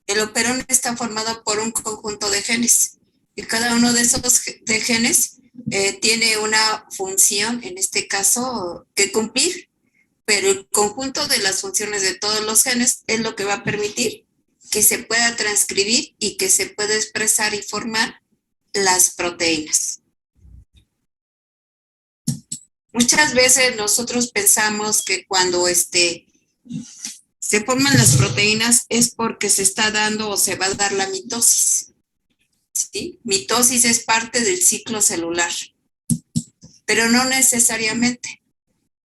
El operón está formado por un conjunto de genes y cada uno de esos de genes tiene una función, en este caso, que cumplir, pero el conjunto de las funciones de todos los genes es lo que va a permitir que se pueda transcribir y que se pueda expresar y formar las proteínas. Muchas veces nosotros pensamos que cuando se forman las proteínas es porque se está dando o se va a dar la mitosis. ¿Sí? Mitosis es parte del ciclo celular, pero no necesariamente.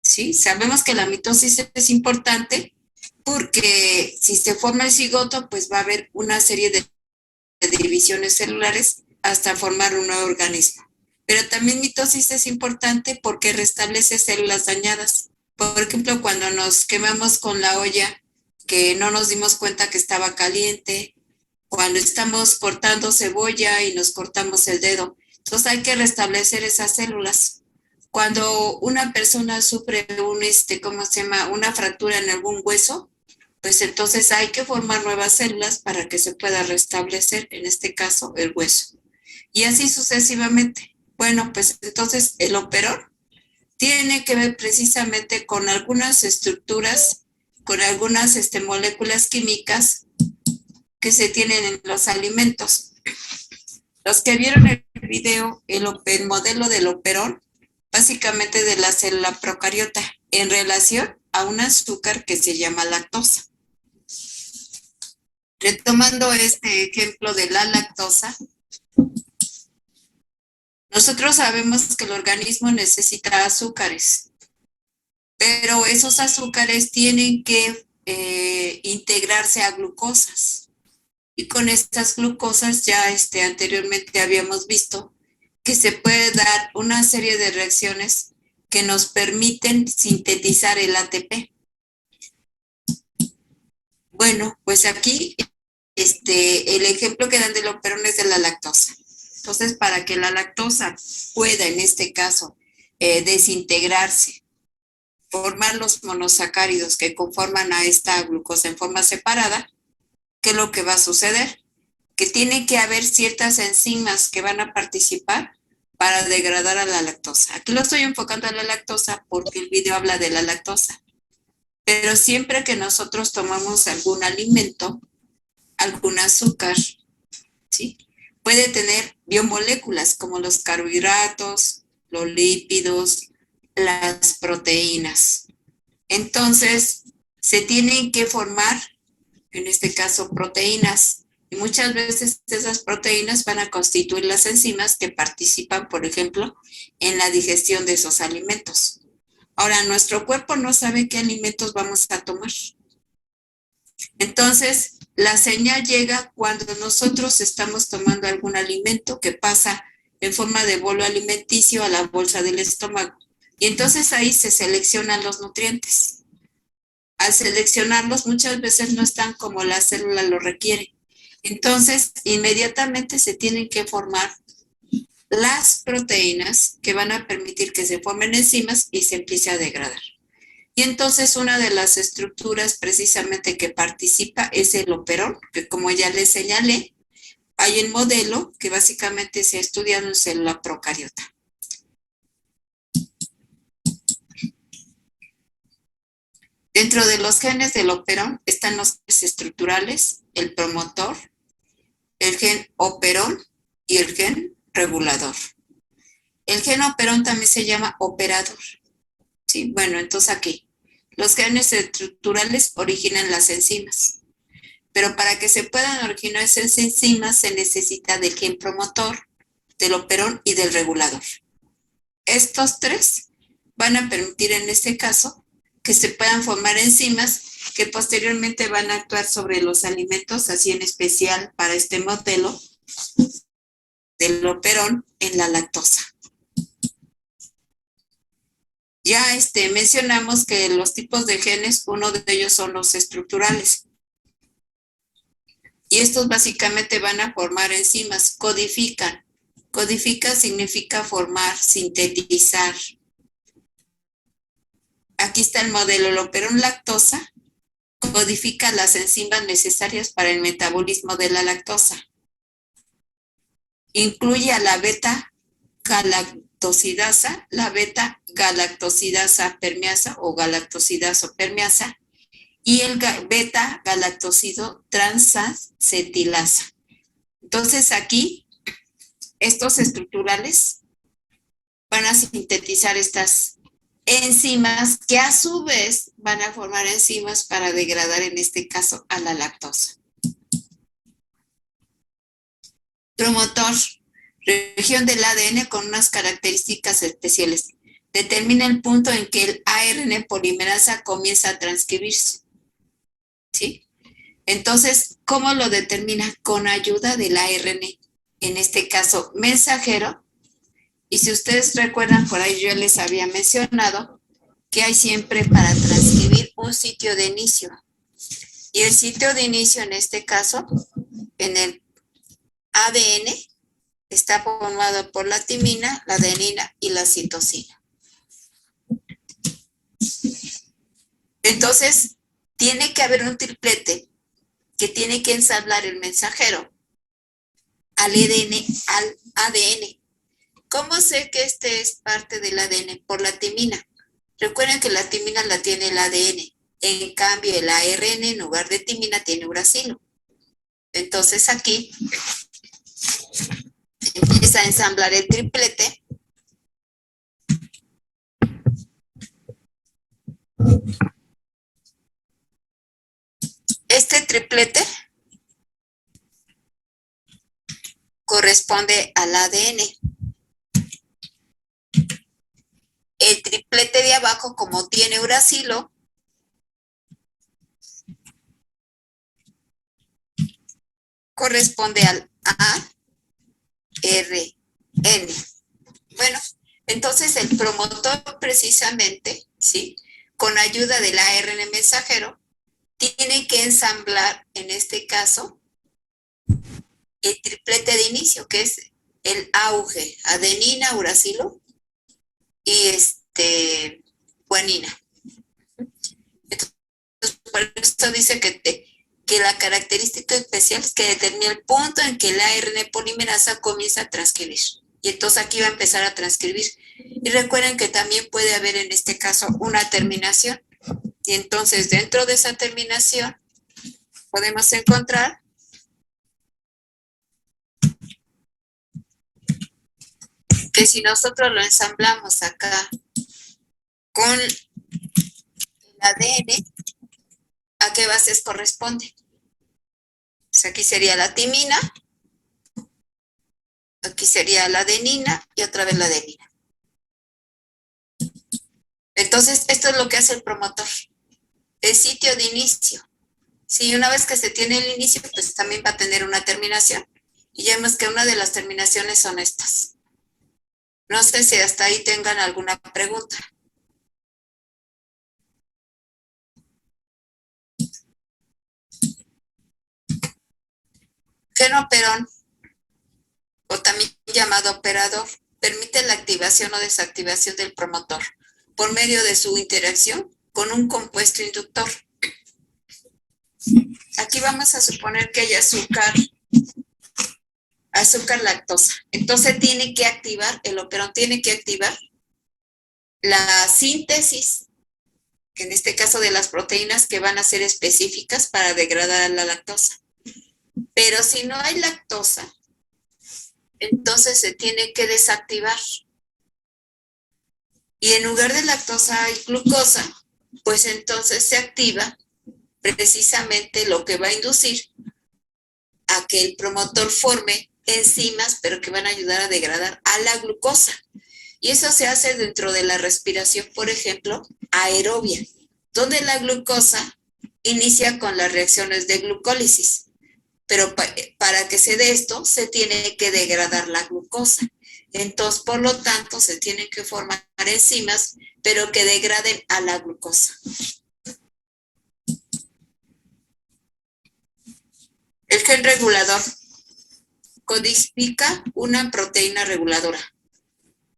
¿Sí? Sabemos que la mitosis es importante porque si se forma el cigoto, pues va a haber una serie de divisiones celulares hasta formar un nuevo organismo. Pero también mitosis es importante porque restablece células dañadas. Por ejemplo, cuando nos quemamos con la olla, que no nos dimos cuenta que estaba caliente, cuando estamos cortando cebolla y nos cortamos el dedo. Entonces hay que restablecer esas células. Cuando una persona sufre ¿cómo se llama? Una fractura en algún hueso, pues entonces hay que formar nuevas células para que se pueda restablecer, en este caso, el hueso. Y así sucesivamente. Bueno, pues entonces el operón tiene que ver precisamente con algunas estructuras, con algunas moléculas químicas que se tienen en los alimentos. Los que vieron el video, el modelo del operón, básicamente de la célula procariota, en relación a un azúcar que se llama lactosa. Retomando este ejemplo de la lactosa, nosotros sabemos que el organismo necesita azúcares, pero esos azúcares tienen que integrarse a glucosas. Y con estas glucosas ya anteriormente habíamos visto que se puede dar una serie de reacciones que nos permiten sintetizar el ATP. Bueno, pues aquí el ejemplo que dan del operón es de la lactosa. Entonces, para que la lactosa pueda, en este caso, desintegrarse, formar los monosacáridos que conforman a esta glucosa en forma separada, ¿qué es lo que va a suceder? Que tiene que haber ciertas enzimas que van a participar para degradar a la lactosa. Aquí lo estoy enfocando a la lactosa porque el video habla de la lactosa. Pero siempre que nosotros tomamos algún alimento, algún azúcar, ¿sí? Puede tener biomoléculas como los carbohidratos, los lípidos, las proteínas. Entonces, se tienen que formar, en este caso, proteínas. Y muchas veces esas proteínas van a constituir las enzimas que participan, por ejemplo, en la digestión de esos alimentos. Ahora, nuestro cuerpo no sabe qué alimentos vamos a tomar. Entonces, la señal llega cuando nosotros estamos tomando algún alimento que pasa en forma de bolo alimenticio a la bolsa del estómago. Y entonces ahí se seleccionan los nutrientes. Al seleccionarlos, muchas veces no están como la célula lo requiere. Entonces, inmediatamente se tienen que formar las proteínas que van a permitir que se formen enzimas y se empiece a degradar. Y entonces una de las estructuras precisamente que participa es el operón, que como ya les señalé, hay el modelo que básicamente se ha estudiado en célula procariota. Dentro de los genes del operón están los genes estructurales, el promotor, el gen operón y el gen regulador. El gen operón también se llama operador. ¿Sí? Bueno, entonces aquí, los genes estructurales originan las enzimas. Pero para que se puedan originar esas enzimas se necesita del gen promotor, del operón y del regulador. Estos tres van a permitir en este caso que se puedan formar enzimas que posteriormente van a actuar sobre los alimentos, así en especial para este modelo del operón en la lactosa. Ya mencionamos que los tipos de genes, uno de ellos son los estructurales. Y estos básicamente van a formar enzimas, codifican. Codifica significa formar, sintetizar. Aquí está el modelo, el operón lactosa codifica las enzimas necesarias para el metabolismo de la lactosa. Incluye a la beta-galactosidasa, la beta-galactosidasa permeasa o galactosidasa permeasa y el beta-galactosido transacetilasa. Entonces aquí, estos estructurales van a sintetizar estas enzimas que a su vez van a formar enzimas para degradar en este caso a la lactosa. Promotor, región del ADN con unas características especiales. Determina el punto en que el ARN polimerasa comienza a transcribirse. ¿Sí? Entonces, ¿cómo lo determina? Con ayuda del ARN, en este caso mensajero. Y si ustedes recuerdan, por ahí yo les había mencionado que hay siempre para transcribir un sitio de inicio. Y el sitio de inicio en este caso, en el ADN, está formado por la timina, la adenina y la citosina. Entonces, tiene que haber un triplete que tiene que ensamblar el mensajero al ADN. ¿Cómo sé que este es parte del ADN? Por la timina. Recuerden que la timina la tiene el ADN. En cambio, el ARN en lugar de timina tiene uracilo. Entonces aquí empieza a ensamblar el triplete. Este triplete corresponde al ADN. El triplete de abajo, como tiene uracilo, corresponde al ARN. Bueno, entonces el promotor precisamente, ¿sí?, con ayuda del ARN mensajero, tiene que ensamblar, en este caso, el triplete de inicio, que es el auge, adenina, uracilo y guanina. Entonces, por eso dice que la característica especial es que determina el punto en que el ARN polimerasa comienza a transcribir. Y entonces aquí va a empezar a transcribir. Y recuerden que también puede haber en este caso una terminación. Y entonces dentro de esa terminación podemos encontrar que si nosotros lo ensamblamos acá con el ADN, ¿a qué bases corresponde? Pues aquí sería la timina, aquí sería la adenina y otra vez la adenina. Entonces, esto es lo que hace el promotor. El sitio de inicio. Si una vez que se tiene el inicio, pues también va a tener una terminación. Y ya vemos que una de las terminaciones son estas. No sé si hasta ahí tengan alguna pregunta. Genoperón, o también llamado operador, permite la activación o desactivación del promotor por medio de su interacción con un compuesto inductor. Aquí vamos a suponer que hay azúcar lactosa. Entonces tiene que activar, el operón tiene que activar la síntesis, que en este caso de las proteínas que van a ser específicas para degradar la lactosa. Pero si no hay lactosa, entonces se tiene que desactivar. Y en lugar de lactosa hay glucosa, pues entonces se activa precisamente lo que va a inducir a que el promotor forme enzimas, pero que van a ayudar a degradar a la glucosa. Y eso se hace dentro de la respiración, por ejemplo, aerobia, donde la glucosa inicia con las reacciones de glucólisis. Pero para que se dé esto, se tiene que degradar la glucosa. Entonces, por lo tanto, se tienen que formar enzimas, pero que degraden a la glucosa. El gen regulador codifica una proteína reguladora.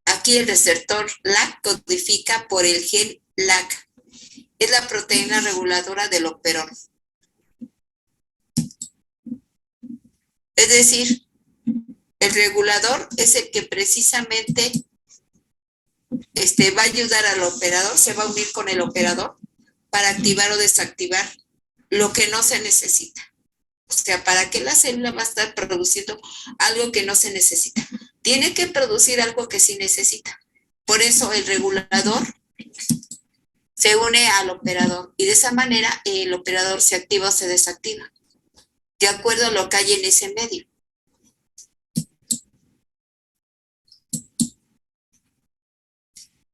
Aquí el receptor LAC codifica por el gen LAC. es la proteína reguladora del operón. Es decir, el regulador es el que precisamente va a ayudar al operador, se va a unir con el operador para activar o desactivar lo que no se necesita. O sea, ¿para qué la célula va a estar produciendo algo que no se necesita? Tiene que producir algo que sí necesita. Por eso el regulador se une al operador y de esa manera el operador se activa o se desactiva, de acuerdo a lo que hay en ese medio.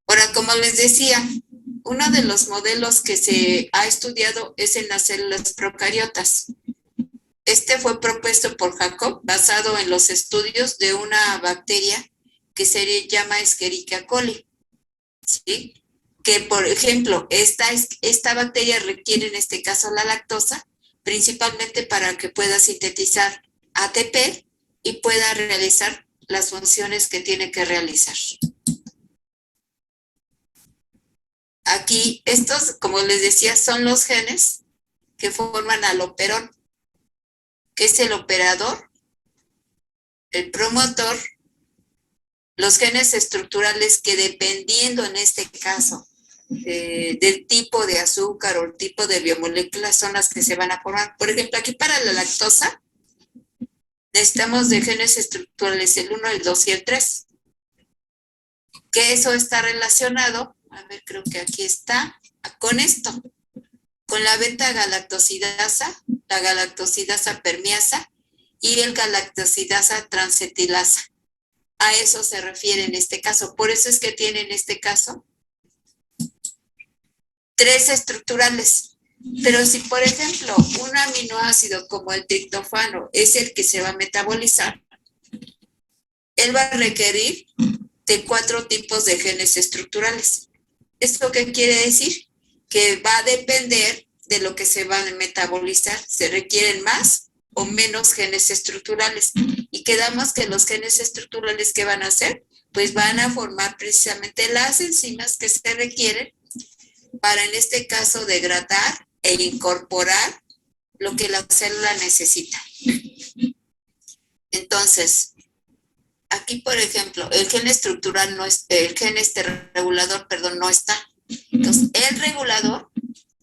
Ahora, como les decía, uno de los modelos que se ha estudiado es en las células procariotas. Este fue propuesto por Jacob basado en los estudios de una bacteria que se llama Escherichia coli, ¿sí? Que, por ejemplo, esta bacteria requiere en este caso la lactosa, principalmente para que pueda sintetizar ATP y pueda realizar las funciones que tiene que realizar. Aquí, estos, como les decía, son los genes que forman al operón, que es el operador, el promotor, los genes estructurales que dependiendo en este caso del tipo de azúcar o el tipo de biomoléculas son las que se van a formar. Por ejemplo, aquí para la lactosa necesitamos de genes estructurales el 1, el 2 y el 3. Que eso está relacionado, a ver, creo que aquí está, con esto, con la beta-galactosidasa, la galactosidasa permeasa y el galactosidasa transetilasa. A eso se refiere en este caso. Por eso es que tiene en este caso 3 estructurales. Pero si, por ejemplo, un aminoácido como el triptofano es el que se va a metabolizar, él va a requerir de 4 tipos de genes estructurales. ¿Esto qué quiere decir? Que va a depender de lo que se va a metabolizar. Se requieren más o menos genes estructurales. Y quedamos que los genes estructurales que van a hacer, pues van a formar precisamente las enzimas que se requieren para, en este caso, degradar e incorporar lo que la célula necesita. Entonces, aquí, por ejemplo, el gen estructural no es, el gen regulador, perdón, no está. Entonces, el regulador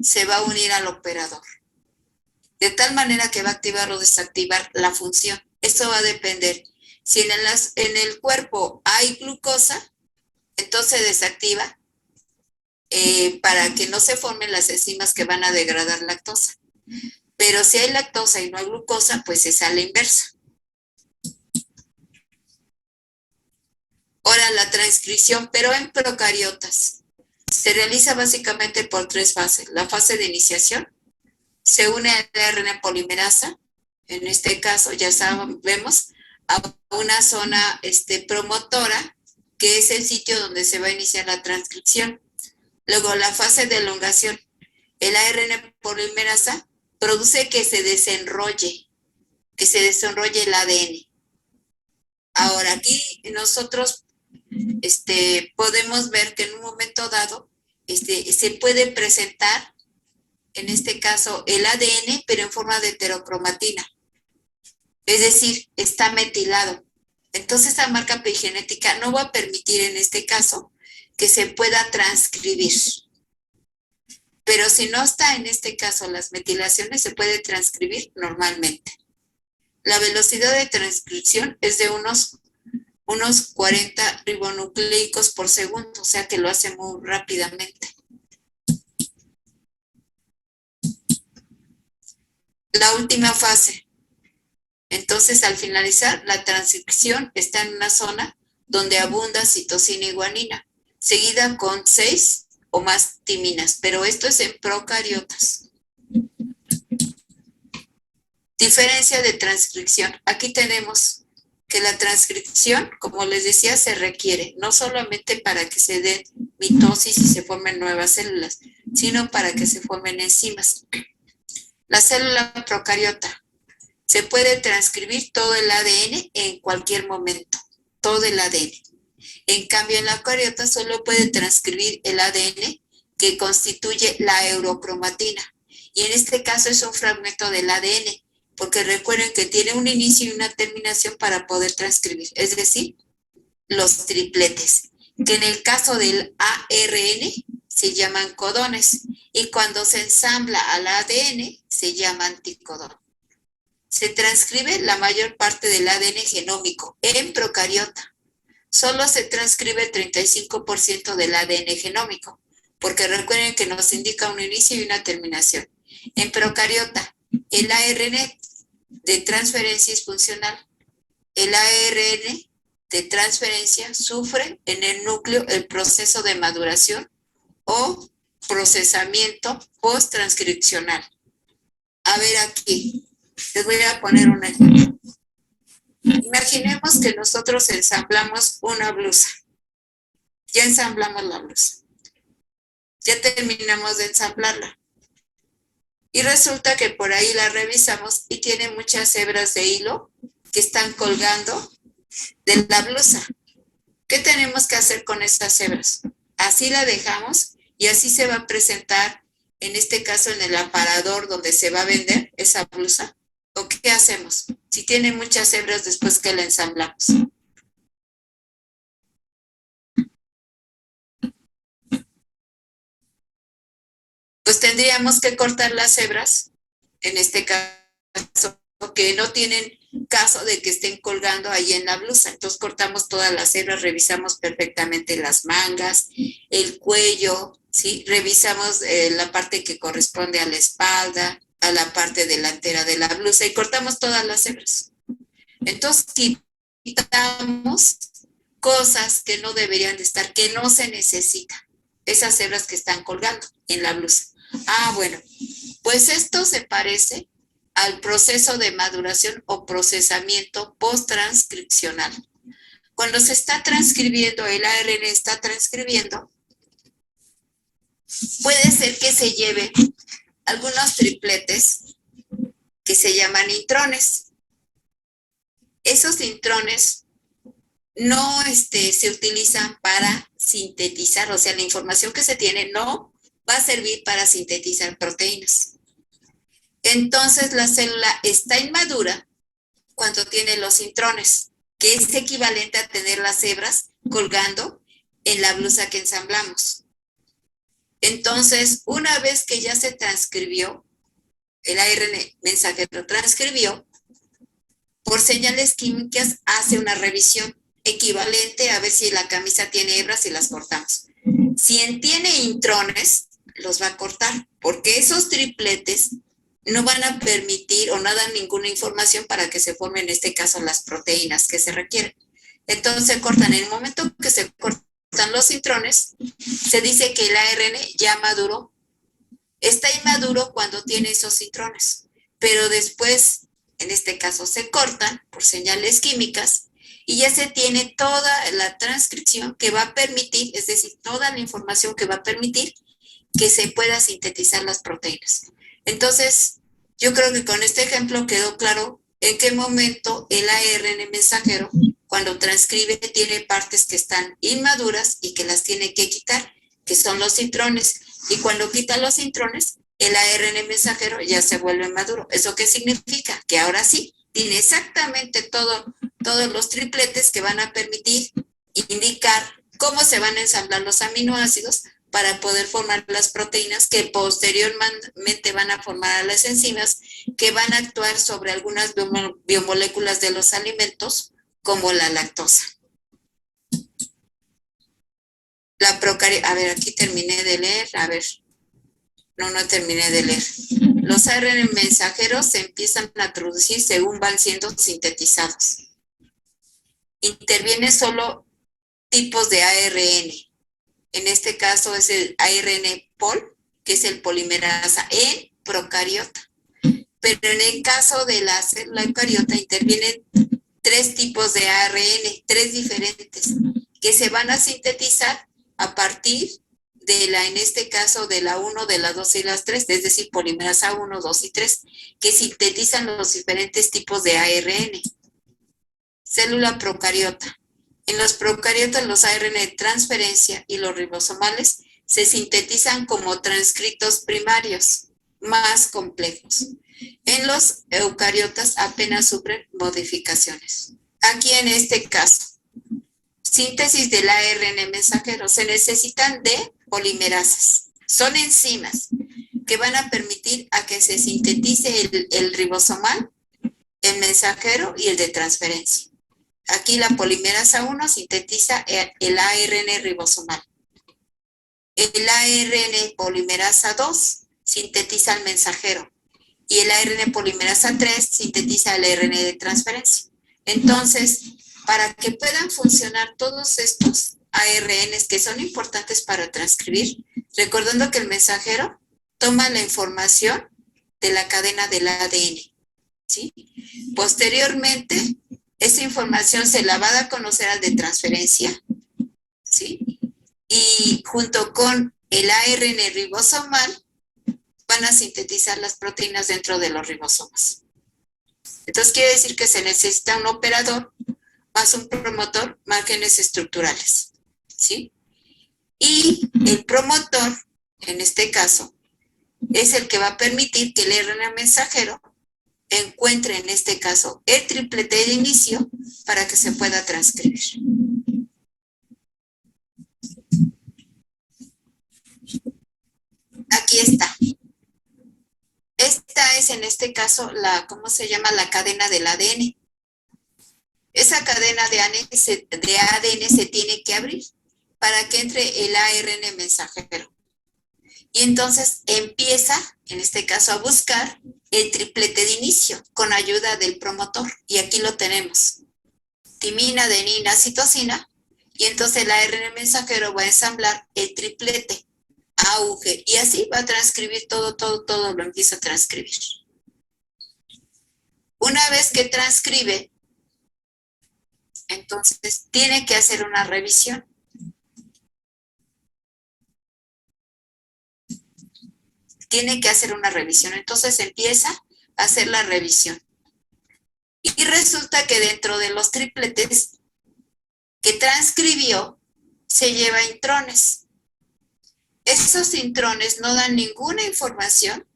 se va a unir al operador, de tal manera que va a activar o desactivar la función. Esto va a depender. Si en el cuerpo hay glucosa, entonces desactiva para que no se formen las enzimas que van a degradar lactosa. Pero si hay lactosa y no hay glucosa, pues es a la inversa. Ahora, la transcripción, pero en procariotas, se realiza básicamente por 3 fases. La fase de iniciación, se une a la RNA polimerasa, en este caso ya sabemos, a una zona promotora, que es el sitio donde se va a iniciar la transcripción. Luego, la fase de elongación, el ARN polimerasa produce que se desenrolle el ADN. Ahora, aquí nosotros podemos ver que en un momento dado se puede presentar, en este caso, el ADN, pero en forma de heterocromatina. Es decir, está metilado. Entonces, esta marca epigenética no va a permitir, en este caso, que se pueda transcribir. Pero si no está, en este caso, las metilaciones, se puede transcribir normalmente. La velocidad de transcripción es de unos 40 ribonucleicos por segundo, o sea que lo hace muy rápidamente. La última fase. Entonces, al finalizar, la transcripción está en una zona donde abunda citosina y guanina, seguida con 6 o más timinas, pero esto es en procariotas. Diferencia de transcripción. Aquí tenemos que la transcripción, como les decía, se requiere no solamente para que se den mitosis y se formen nuevas células, sino para que se formen enzimas. La célula procariota se puede transcribir todo el ADN en cualquier momento, todo el ADN. En cambio, en la eucariota solo puede transcribir el ADN que constituye la eurocromatina. Y en este caso es un fragmento del ADN, porque recuerden que tiene un inicio y una terminación para poder transcribir, es decir, los tripletes, que en el caso del ARN se llaman codones, y cuando se ensambla al ADN se llama anticodón. Se transcribe la mayor parte del ADN genómico en procariota. Solo se transcribe el 35% del ADN genómico, porque recuerden que nos indica un inicio y una terminación. En procariota, el ARN de transferencia es funcional. El ARN de transferencia sufre en el núcleo el proceso de maduración o procesamiento post-transcripcional. A ver aquí, les voy a poner un ejemplo. Imaginemos que nosotros ensamblamos una blusa. Ya ensamblamos la blusa. Ya terminamos de ensamblarla. Y resulta que por ahí la revisamos y tiene muchas hebras de hilo que están colgando de la blusa. ¿Qué tenemos que hacer con estas hebras? Así la dejamos y así se va a presentar, en este caso en el aparador donde se va a vender esa blusa. ¿O qué hacemos? Si tiene muchas hebras después que la ensamblamos. Pues tendríamos que cortar las hebras, en este caso, que no tienen caso de que estén colgando ahí en la blusa. Entonces cortamos todas las hebras, revisamos perfectamente las mangas, el cuello, ¿sí? Revisamos la parte que corresponde a la espalda, a la parte delantera de la blusa y cortamos todas las hebras. Entonces quitamos cosas que no deberían de estar, que no se necesitan, esas hebras que están colgando en la blusa. Ah, bueno, pues esto se parece al proceso de maduración o procesamiento post-transcripcional. Cuando se está transcribiendo, el ARN está transcribiendo, puede ser que se lleve algunos tripletes que se llaman intrones. Esos intrones no se utilizan para sintetizar, o sea, la información que se tiene no va a servir para sintetizar proteínas. Entonces la célula está inmadura cuando tiene los intrones, que es equivalente a tener las hebras colgando en la blusa que ensamblamos. Entonces, una vez que ya se transcribió, el ARN mensajero transcribió, por señales químicas hace una revisión equivalente a ver si la camisa tiene hebras y las cortamos. Si tiene intrones, los va a cortar, porque esos tripletes no van a permitir o no dan ninguna información para que se formen, en este caso, las proteínas que se requieren. Entonces se cortan. En el momento que se cortan los intrones, se dice que el ARN ya maduró. Está inmaduro cuando tiene esos intrones, pero después, en este caso, se cortan por señales químicas y ya se tiene toda la transcripción que va a permitir, es decir, toda la información que va a permitir que se pueda sintetizar las proteínas. Entonces, yo creo que con este ejemplo quedó claro en qué momento el ARN mensajero, cuando transcribe, tiene partes que están inmaduras y que las tiene que quitar, que son los intrones. Y cuando quita los intrones, el ARN mensajero ya se vuelve maduro. ¿Eso qué significa? Que ahora sí, tiene exactamente todos los tripletes que van a permitir indicar cómo se van a ensamblar los aminoácidos para poder formar las proteínas que posteriormente van a formar a las enzimas que van a actuar sobre algunas biomoléculas de los alimentos, como la lactosa. A ver, aquí terminé de leer, a ver, no terminé de leer. Los ARN mensajeros se empiezan a producir según van siendo sintetizados. Intervienen solo tipos de ARN. En este caso es el ARN pol, que es el polimerasa en procariota. Pero en el caso de la célula eucariota intervienen 3 tipos de ARN, 3 diferentes, que se van a sintetizar a partir de en este caso, de la 1, de la 2 y las 3, es decir, polimerasa 1, 2 y 3, que sintetizan los diferentes tipos de ARN. Célula procariota. En los procariotas, los ARN de transferencia y los ribosomales se sintetizan como transcritos primarios más complejos. En los eucariotas apenas sufren modificaciones. Aquí en este caso, síntesis del ARN mensajero, se necesitan de polimerasas. Son enzimas que van a permitir a que se sintetice el ribosomal, el mensajero y el de transferencia. Aquí la polimerasa 1 sintetiza el ARN ribosomal. El ARN polimerasa 2 sintetiza el mensajero y el ARN polimerasa 3 sintetiza el ARN de transferencia. Entonces, para que puedan funcionar todos estos ARNs que son importantes para transcribir, recordando que el mensajero toma la información de la cadena del ADN, ¿sí? Posteriormente, esa información se la va a dar a conocer al de transferencia, ¿sí? Y junto con el ARN ribosomal van a sintetizar las proteínas dentro de los ribosomas. Entonces quiere decir que se necesita un operador más un promotor más genes estructurales, ¿sí? Y el promotor, en este caso, es el que va a permitir que el RNA mensajero encuentre, en este caso, el triplete de inicio para que se pueda transcribir. Aquí está. Esta es, en este caso, ¿cómo se llama? La cadena del ADN. Esa cadena de ADN se tiene que abrir para que entre el ARN mensajero. Y entonces empieza, en este caso, a buscar el triplete de inicio con ayuda del promotor. Y aquí lo tenemos. Timina, adenina, citosina. Y entonces el ARN mensajero va a ensamblar el triplete AUG. Y así va a transcribir todo lo empieza a transcribir. Una vez que transcribe, entonces tiene que hacer una revisión. Tiene que hacer una revisión. Entonces empieza a hacer la revisión. Y resulta que dentro de los tripletes que transcribió, se lleva intrones. Esos intrones no dan ninguna información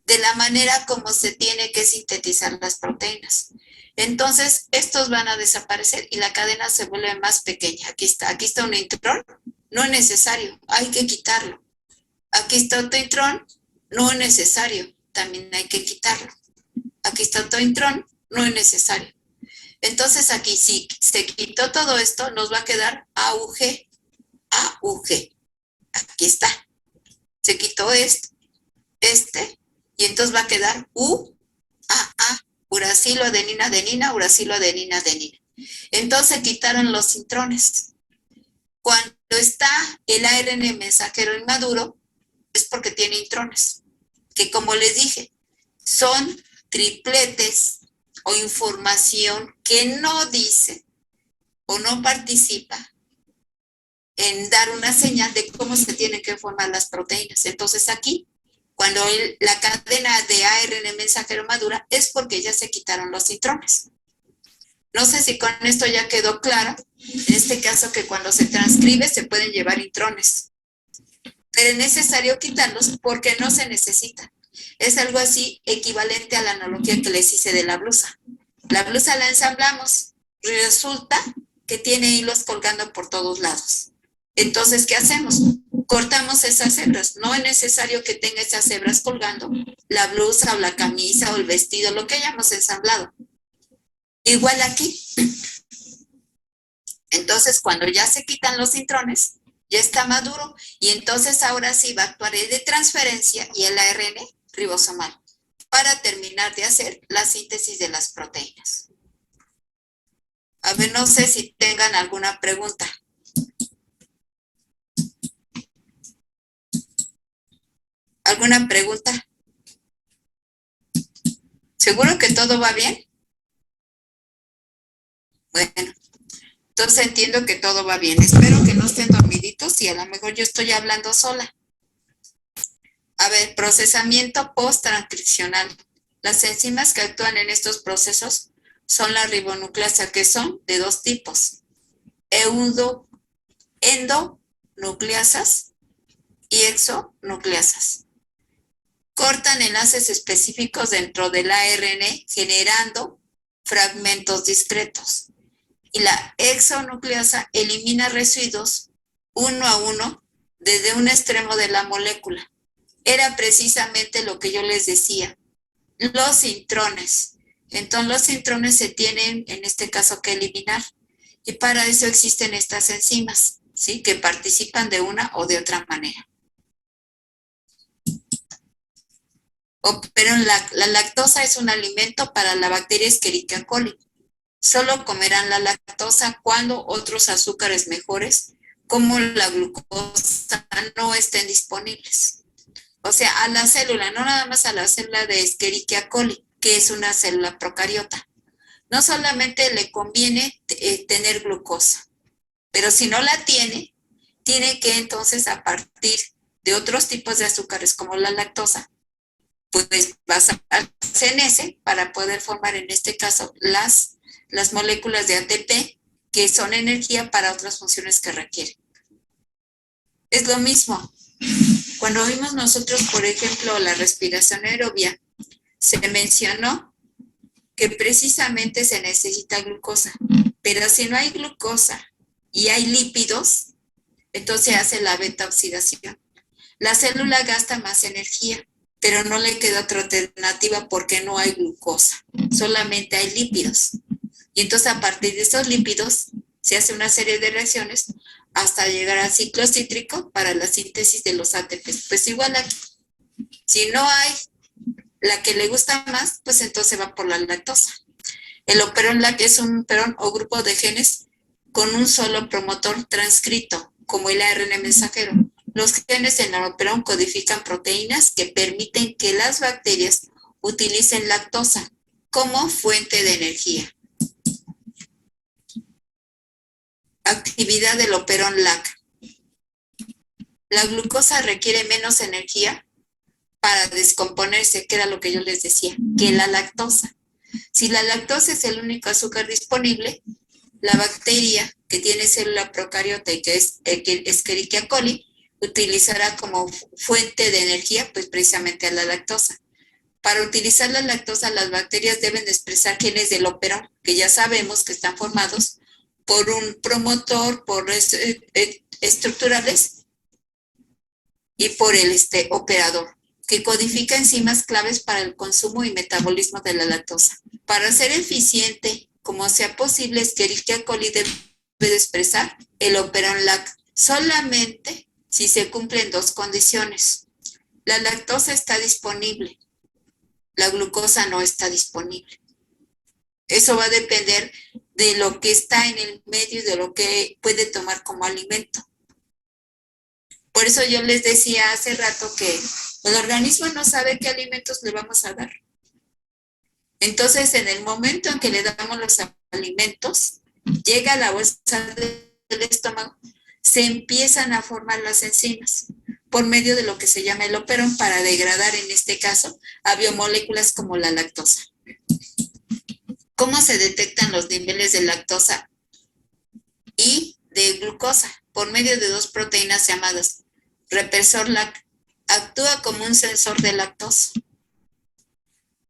de la manera como se tiene que sintetizar las proteínas. Entonces, estos van a desaparecer y la cadena se vuelve más pequeña. Aquí está un intrón, no es necesario, hay que quitarlo. Aquí está otro intrón, no es necesario, también hay que quitarlo. Aquí está otro intrón, no es necesario. Entonces aquí, si se quitó todo esto, nos va a quedar AUG. Aquí está. Se quitó este, y entonces va a quedar UAA. Uracilo, adenina, adenina, uracilo, adenina, adenina. Entonces quitaron los intrones. Cuando está el ARN mensajero inmaduro, es porque tiene intrones, que como les dije, son tripletes o información que no dice o no participa en dar una señal de cómo se tienen que formar las proteínas. Entonces aquí, cuando la cadena de ARN mensajero madura, es porque ya se quitaron los intrones. No sé si con esto ya quedó claro. En este caso, que cuando se transcribe se pueden llevar intrones. Pero es necesario quitarlos porque no se necesitan. Es algo así equivalente a la analogía que les hice de la blusa. La blusa la ensamblamos. Resulta que tiene hilos colgando por todos lados. Entonces, ¿qué hacemos? Cortamos esas hebras. No es necesario que tenga esas hebras colgando la blusa o la camisa o el vestido, lo que hayamos ensamblado. Igual aquí. Entonces, cuando ya se quitan los intrones, ya está maduro y entonces ahora sí va a actuar el de transferencia y el ARN ribosomal para terminar de hacer la síntesis de las proteínas. A ver, no sé si tengan alguna pregunta. ¿Alguna pregunta? ¿Seguro que todo va bien? Bueno, entonces entiendo que todo va bien. Espero que no estén dormiditos y a lo mejor yo estoy hablando sola. A ver, procesamiento post-transcripcional. Las enzimas que actúan en estos procesos son la ribonucleasa, que son de dos tipos, endo nucleasas y exonucleasas. Cortan enlaces específicos dentro del ARN generando fragmentos discretos. Y la exonucleasa elimina residuos uno a uno desde un extremo de la molécula. Era precisamente lo que yo les decía, los intrones. Entonces los intrones se tienen en este caso que eliminar y para eso existen estas enzimas, ¿sí? Que participan de una o de otra manera. Pero la lactosa es un alimento para la bacteria Escherichia coli. Solo comerán la lactosa cuando otros azúcares mejores, como la glucosa, no estén disponibles. O sea, a la célula, no nada más a la célula de Escherichia coli, que es una célula procariota. No solamente le conviene tener glucosa, pero si no la tiene, tiene que entonces a partir de otros tipos de azúcares como la lactosa, pues basarse en ese para poder formar en este caso las moléculas de ATP que son energía para otras funciones que requieren. Es lo mismo. Cuando vimos nosotros, por ejemplo, la respiración aerobia, se mencionó que precisamente se necesita glucosa, pero si no hay glucosa y hay lípidos, entonces hace la beta oxidación. La célula gasta más energía, pero no le queda otra alternativa porque no hay glucosa, solamente hay lípidos. Y entonces a partir de esos lípidos se hace una serie de reacciones hasta llegar al ciclo cítrico para la síntesis de los ATP. Pues igual aquí, si no hay la que le gusta más, pues entonces va por la lactosa. El operón LAC es un operón o grupo de genes con un solo promotor transcrito, como el ARN mensajero. Los genes en el operón codifican proteínas que permiten que las bacterias utilicen lactosa como fuente de energía. Actividad del operón LAC. La glucosa requiere menos energía para descomponerse, que era lo que yo les decía, que la lactosa. Si la lactosa es el único azúcar disponible, la bacteria que tiene célula procariota y que es Escherichia coli utilizará como fuente de energía pues precisamente a la lactosa. Para utilizar la lactosa, las bacterias deben expresar genes del operón, que ya sabemos que están formados por un promotor, por estructurales y por el operador, que codifica enzimas claves para el consumo y metabolismo de la lactosa. Para ser eficiente, como sea posible, Escherichia coli debe de expresar el operón LAC solamente si se cumplen dos condiciones. La lactosa está disponible, la glucosa no está disponible. Eso va a depender de lo que está en el medio y de lo que puede tomar como alimento. Por eso yo les decía hace rato que el organismo no sabe qué alimentos le vamos a dar. Entonces, en el momento en que le damos los alimentos, llega a la bolsa del estómago, se empiezan a formar las enzimas por medio de lo que se llama el operón para degradar, en este caso, a biomoléculas como la lactosa. ¿Cómo se detectan los niveles de lactosa y de glucosa? Por medio de dos proteínas llamadas represor LAC. Actúa como un sensor de lactosa.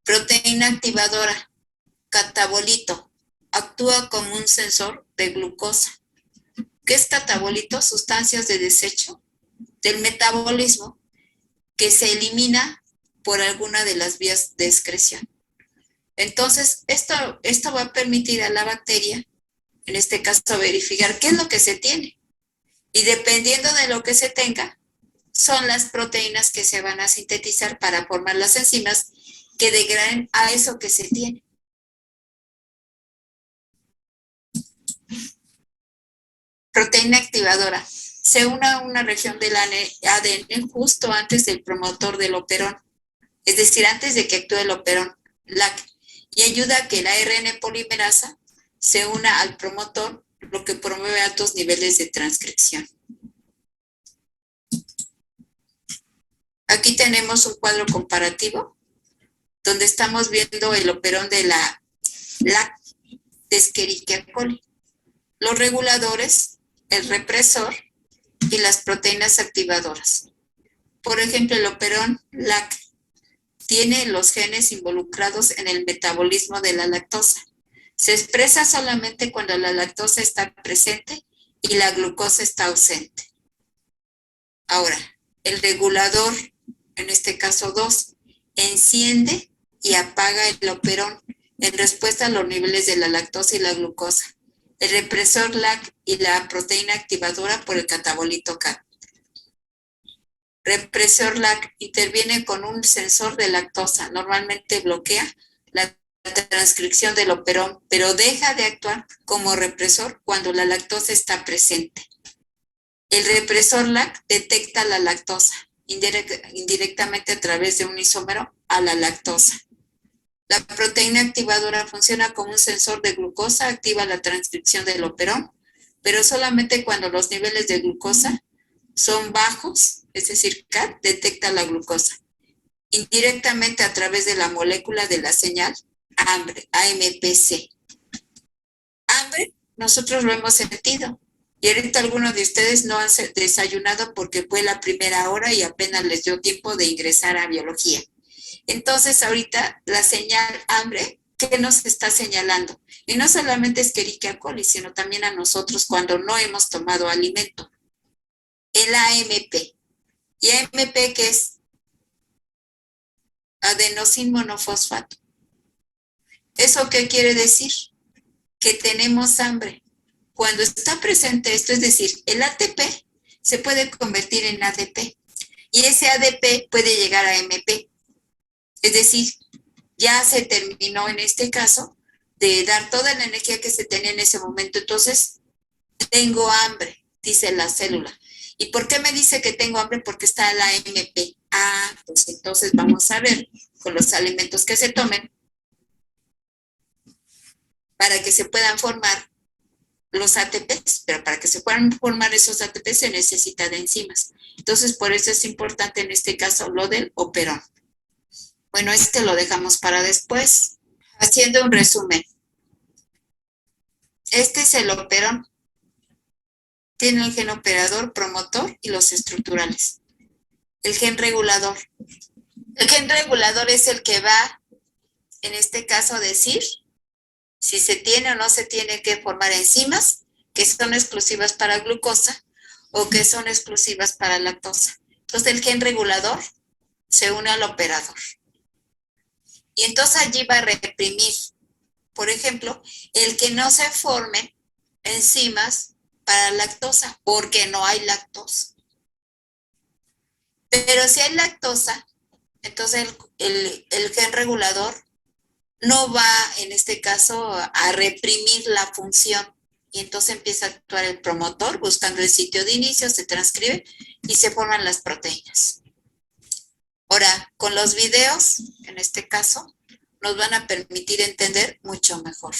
Proteína activadora, catabolito, actúa como un sensor de glucosa. ¿Qué es catabolito? Sustancias de desecho del metabolismo que se elimina por alguna de las vías de excreción. Entonces, esto va a permitir a la bacteria, en este caso, verificar qué es lo que se tiene. Y dependiendo de lo que se tenga, son las proteínas que se van a sintetizar para formar las enzimas que degraden a eso que se tiene. Proteína activadora. Se une a una región del ADN justo antes del promotor del operón, es decir, antes de que actúe el operón LAC, y ayuda a que la ARN polimerasa se una al promotor, lo que promueve altos niveles de transcripción. Aquí tenemos un cuadro comparativo donde estamos viendo el operón de la LAC de Escherichia coli. Los reguladores, el represor y las proteínas activadoras. Por ejemplo, el operón LAC tiene los genes involucrados en el metabolismo de la lactosa. Se expresa solamente cuando la lactosa está presente y la glucosa está ausente. Ahora, el regulador, en este caso 2, enciende y apaga el operón en respuesta a los niveles de la lactosa y la glucosa. El represor LAC y la proteína activadora por el catabolito CAT. Represor LAC interviene con un sensor de lactosa. Normalmente bloquea la transcripción del operón, pero deja de actuar como represor cuando la lactosa está presente. El represor LAC detecta la lactosa indirectamente a través de un isómero a la lactosa. La proteína activadora funciona como un sensor de glucosa, activa la transcripción del operón, pero solamente cuando los niveles de glucosa son bajos, es decir, CAT detecta la glucosa. Indirectamente a través de la molécula de la señal hambre, AMPC. Hambre, nosotros lo hemos sentido. Y ahorita algunos de ustedes no han desayunado porque fue la primera hora y apenas les dio tiempo de ingresar a biología. Entonces, ahorita la señal hambre, ¿qué nos está señalando? Y no solamente es Escherichia coli, sino también a nosotros cuando no hemos tomado alimento. El AMP. ¿Y AMP qué es? Adenosín monofosfato. ¿Eso qué quiere decir? Que tenemos hambre. Cuando está presente esto, es decir, el ATP se puede convertir en ADP y ese ADP puede llegar a MP. Es decir, ya se terminó en este caso de dar toda la energía que se tenía en ese momento. Entonces, tengo hambre, dice la célula. ¿Y por qué me dice que tengo hambre? Porque está la AMP. Ah, pues entonces vamos a ver con los alimentos que se tomen para que se puedan formar los ATPs, pero para que se puedan formar esos ATPs se necesita de enzimas. Entonces, por eso es importante en este caso lo del operón. Bueno, lo dejamos para después. Haciendo un resumen. Este es el operón. Tiene el gen operador, promotor y los estructurales. El gen regulador. El gen regulador es el que va, en este caso, a decir si se tiene o no se tiene que formar enzimas que son exclusivas para glucosa o que son exclusivas para lactosa. Entonces, el gen regulador se une al operador. Y entonces allí va a reprimir, por ejemplo, el que no se formen enzimas para lactosa, porque no hay lactosa. Pero si hay lactosa, entonces el gen regulador no va, en este caso, a reprimir la función. Y entonces empieza a actuar el promotor buscando el sitio de inicio, se transcribe y se forman las proteínas. Ahora, con los videos, en este caso, nos van a permitir entender mucho mejor.